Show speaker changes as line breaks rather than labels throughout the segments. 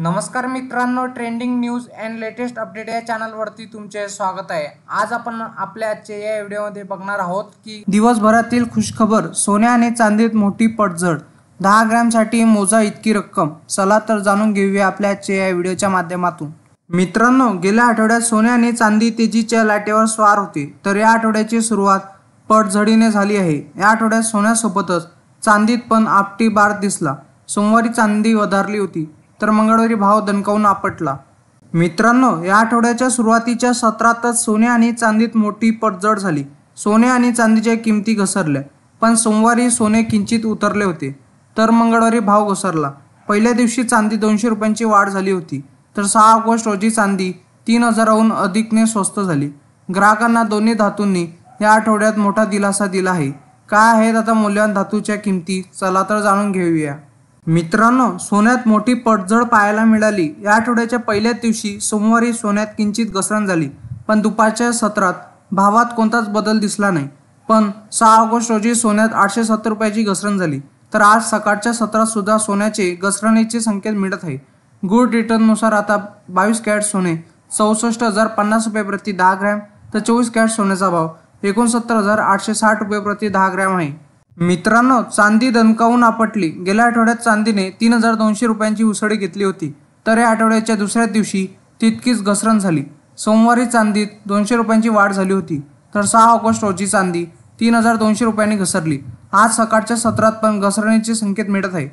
नमस्कार मित्रांनो, trending news and latest update या चॅनलवरती तुमचे स्वागत आहे। आज आपण आपल्या आजच्या या व्हिडिओमध्ये बघणार आहोत की दिवसभरातील खुशखबर, सोन्या आणि चांदीत मोठी पडझड, 10 ग्रॅमसाठी मोजा इतकी रक्कम। चला तर जाणून घेऊया आपल्या आजच्या या व्हिडिओच्या माध्यमातून। मित्रांनो, गेल्या आठवड्यात सोने आणि चांदी तेजीच्या लाटेवर स्वार होते, तर या आठवड्याची सुरुवात पडझडीने झाली आहे। या आठवड्यात सोन्यासोबतच चांदीत पण आपटी बार दिसला। सोमवारी चांदी वधारली होती, तर मंगळवारी भाव दणकावून आपटला। मित्रांनो, या आठवड्याच्या सुरुवातीच्या सत्रातच सोने आणि चांदीत मोठी पडझड झाली। सोने आणि चांदीच्या किमती घसरल्या, पण सोमवारी सोने किंचित उतरले होते, तर मंगळवारी भाव घसरला। पहिल्या दिवशी चांदी 200 रुपयांची वाढ झाली होती, तर 6 ऑगस्ट रोजी चांदी 3000हून अधिकने स्वस्त झाली। ग्राहकांना दोन्ही धातूंनी या आठवड्यात मोठा दिलासा दिला आहे। काय आहेत आता मौल्यवान धातूच्या किमती? चला तर जाणून घेऊया। मित्रांनो, सोन्यात मोठी पडझड पाहायला मिळाली। या आठवड्याच्या पहिल्याच दिवशी सोमवारी सोन्यात किंचित घसरण झाली, पण दुपारच्या सत्रात भावात कोणताच बदल दिसला नाही। पण 6 ऑगस्ट रोजी सोन्यात 870 रुपयाची घसरण झाली, तर आज सकाळच्या सत्रात सुद्धा सोन्याचे घसरणीचे संकेत मिळत आहे। गुड रिटर्ननुसार आता 22 कॅरेट सोने 64,050 रुपये प्रति 10 ग्रॅम, तर 24 कॅरेट सोन्याचा भाव 69,860 रुपये प्रति 10 ग्रॅम आहे। मित्रांनो, चांदी दणकावून आपटली। गेल्या आठवड्यात चांदीने 3200 रुपयांची उसळी घेतली होती, तर या आठवड्याच्या दुसऱ्याच दिवशी तितकीच घसरण झाली। सोमवारी चांदीत 200 रुपयांची वाढ झाली होती, तर 6 ऑगस्ट रोजी चांदी 3200 रुपयांनी घसरली। आज सकाळच्या सत्रात पण घसरणीचे संकेत मिळत आहे।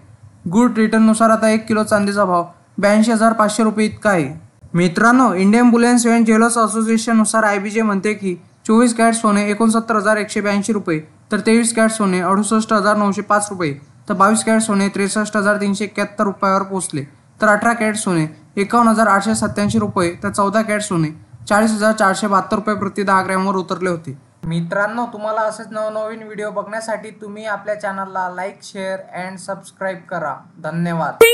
गुड रिटर्ननुसार आता 1 किलो चांदीचा भाव 82,500 रुपये इतका आहे। मित्रांनो, इंडियन बुलियन अँड ज्वेलर्स असोसिएशननुसार IBJ म्हणते की 24 कॅरेट सोने 69,182 रुपये, तर 23 कॅरेट सोने 68,905 रुपये, तर 22 कॅरेट सोने 63,371 रुपयावर पोहोचले, तर 18 कॅरेट सोने 51,887 रुपये, तर 14 कॅरेट सोने 40,472 रुपये प्रति 10 ग्रॅमवर उतरले होते। मित्रांनो, तुम्हाला असेच नवनवीन व्हिडिओ बघण्यासाठी तुम्ही आपल्या चॅनलला लाईक, शेअर अँड सबस्क्राईब करा। धन्यवाद।